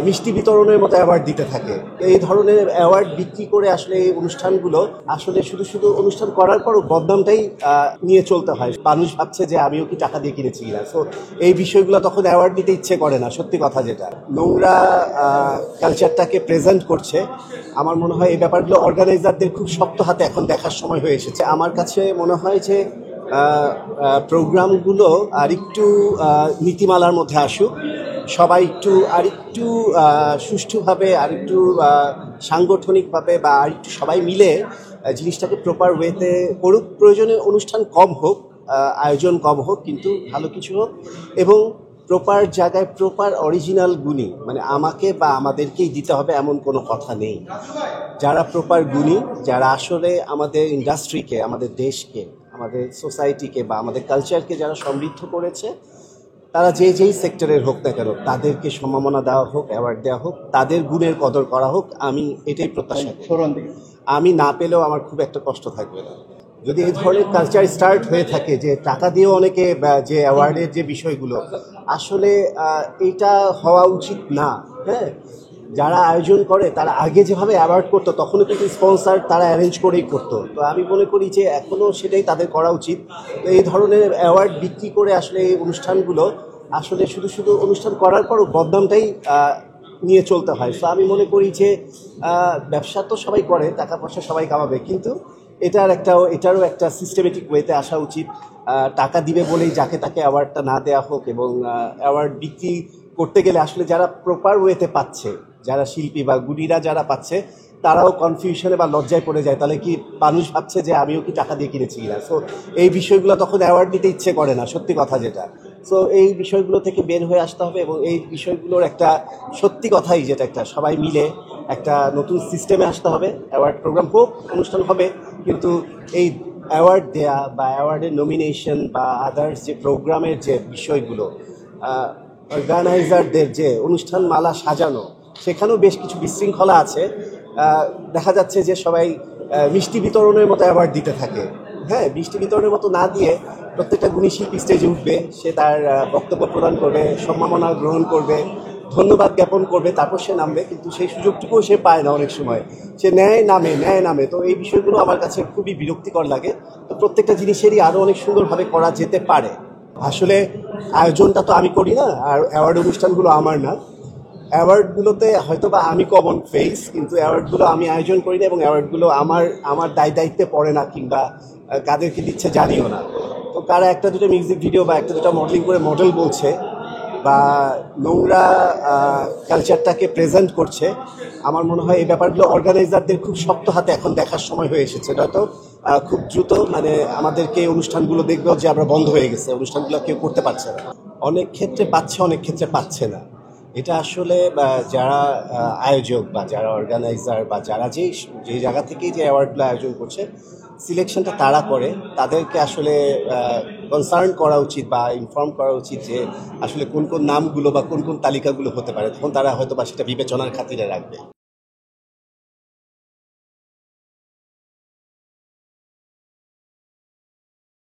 মিষ্টি বিতরণের মতো অ্যাওয়ার্ড দিতে থাকে। এই ধরনের অ্যাওয়ার্ড বিক্রি করে আসলে এই অনুষ্ঠানগুলো আসলে শুধু শুধু অনুষ্ঠান করার পরও বদনামটাই নিয়ে চলতে হয়। মানুষ ভাবছে যে আমিও কি টাকা দিয়ে কিনেছি কিনা। সো এই বিষয়গুলো তখন অ্যাওয়ার্ড দিতে ইচ্ছে করে না, সত্যি কথা যেটা। নোংরা কালচারটাকে প্রেজেন্ট করছে। আমার মনে হয় এই ব্যাপারগুলো অর্গানাইজারদের খুব শক্ত হাতে এখন দেখার সময় হয়ে এসেছে। আমার কাছে মনে হয় যে প্রোগ্রামগুলো আরেকটু নীতিমালার মধ্যে আসুক, সবাই একটু আরেকটু সুষ্ঠুভাবে, আরেকটু সাংগঠনিকভাবে বা আরেকটু সবাই মিলে জিনিসটাকে প্রপার ওয়েতে করুক। প্রয়োজনে অনুষ্ঠান কম হোক, আয়োজন কম হোক, কিন্তু ভালো কিছু হোক এবং প্রপার জায়গায় প্রপার অরিজিনাল গুণী, মানে আমাকে বা আমাদেরকেই দিতে হবে এমন কোনো কথা নেই। যারা প্রপার গুণী, যারা আসলে আমাদের ইন্ডাস্ট্রিকে, আমাদের দেশকে, আমাদের সোসাইটিকে বা আমাদের কালচারকে যারা সমৃদ্ধ করেছে, তারা যেই সেক্টরের হোক না কেন, তাদেরকে সম্মাননা দেওয়া হোক, অ্যাওয়ার্ড দেওয়া হোক, তাদের গুণের কদর করা হোক। আমি এটাই প্রত্যাশা করি। আমি না পেলেও আমার খুব একটা কষ্ট থাকবে না। যদি এই ধরনের কালচার স্টার্ট হয়ে থাকে যে টাকা দিয়েও অনেকে যে অ্যাওয়ার্ডের যে বিষয়গুলো, আসলে এইটা হওয়া উচিত না। হ্যাঁ, যারা আয়োজন করে তারা আগে যেভাবে অ্যাওয়ার্ড করতো, তখনও কিন্তু স্পন্সার তারা অ্যারেঞ্জ করেই করতো। তো আমি মনে করি যে এখনও সেটাই তাদের করা উচিত। তো এই ধরনের অ্যাওয়ার্ড বিক্রি করে আসলে এই অনুষ্ঠানগুলো আসলে শুধু শুধু অনুষ্ঠান করার পরও বদনামটাই নিয়ে চলতে হয়। তো আমি মনে করি যে ব্যবসা তো সবাই করে, টাকা পয়সা সবাই কামাবে, কিন্তু এটারও একটা সিস্টেমেটিক ওয়েতে আসা উচিত। টাকা দিবে বলেই যাকে তাকে অ্যাওয়ার্ডটা না দেওয়া হোক, এবং অ্যাওয়ার্ড বিক্রি করতে গেলে আসলে যারা প্রপার ওয়েতে পাচ্ছে, যারা শিল্পী বা গুণীরা যারা পাচ্ছে, তারাও কনফিউশনে বা লজ্জায় পড়ে যায়। তাহলে কি মানুষ ভাবছে যে আমিও কি টাকা দিয়ে কিনেছি কিনা। সো এই বিষয়গুলো তখন অ্যাওয়ার্ড দিতে ইচ্ছে করে না, সত্যি কথা যেটা। সো এই বিষয়গুলো থেকে বের হয়ে আসতে হবে এবং এই বিষয়গুলোর একটা সত্যি কথাই যেটা, একটা সবাই মিলে একটা নতুন সিস্টেমে আসতে হবে। অ্যাওয়ার্ড প্রোগ্রাম হোক, অনুষ্ঠান হবে, কিন্তু এই অ্যাওয়ার্ড দেয়া বা অ্যাওয়ার্ডের নমিনেশন বা আদার্স যে প্রোগ্রামের যে বিষয়গুলো, অর্গানাইজারদের যে অনুষ্ঠান মালা সাজানো, সেখানেও বেশ কিছু বিশৃঙ্খলা আছে। দেখা যাচ্ছে যে সবাই মিষ্টি বিতরণের মতো অ্যাওয়ার্ড দিতে থাকে। হ্যাঁ, মিষ্টি বিতরণের মতো না দিয়ে প্রত্যেকটা গুণী শিল্পী স্টেজে উঠবে, সে তার বক্তব্য প্রদান করবে, সম্মাননা গ্রহণ করবে, ধন্যবাদ জ্ঞাপন করবে, তারপর সে নামবে। কিন্তু সেই সুযোগটুকুও সে পায় না অনেক সময়। সে নেয় নামে। তো এই বিষয়গুলো আমার কাছে খুবই বিরক্তিকর লাগে। তো প্রত্যেকটা জিনিসেরই আরও অনেক সুন্দরভাবে করা যেতে পারে। আসলে আয়োজনটা তো আমি করি না, আর অ্যাওয়ার্ড অনুষ্ঠানগুলো আমার না। অ্যাওয়ার্ডগুলোতে হয়তো বা আমি কমন ফেস, কিন্তু অ্যাওয়ার্ডগুলো আমি আয়োজন করি না এবং অ্যাওয়ার্ডগুলো আমার দায়িত্বে পড়ে না, কিংবা কাদেরকে দিচ্ছে জানিও না। তো তারা একটা দুটো মিউজিক ভিডিও বা একটা দুটো মডেলিং করে মডেল বলছে বা নোংরা কালচারটাকে প্রেজেন্ট করছে। আমার মনে হয় এই ব্যাপারগুলো অর্গানাইজারদের খুব শক্ত হাতে এখন দেখার সময় হয়ে এসেছে। নয়তো খুব দ্রুত মানে আমাদেরকে এই অনুষ্ঠানগুলো দেখবেও যে আমরা বন্ধ হয়ে গেছে, অনুষ্ঠানগুলো কেউ করতে পারছে না। অনেক ক্ষেত্রে পাচ্ছে, অনেক ক্ষেত্রে পাচ্ছে না। এটা আসলে যারা আয়োজক বা যারা অর্গানাইজার বা যারা যে জায়গা থেকেই যে অ্যাওয়ার্ডগুলো আয়োজন করছে, সিলেকশনটা তারা করে, তাদেরকে আসলে কনসার্ন করা উচিত বা ইনফর্ম করা উচিত যে আসলে কোন কোন নামগুলো বা কোন কোন তালিকাগুলো হতে পারে। তখন তারা হয়তো বা সেটা বিবেচনার খাতিরে রাখবে।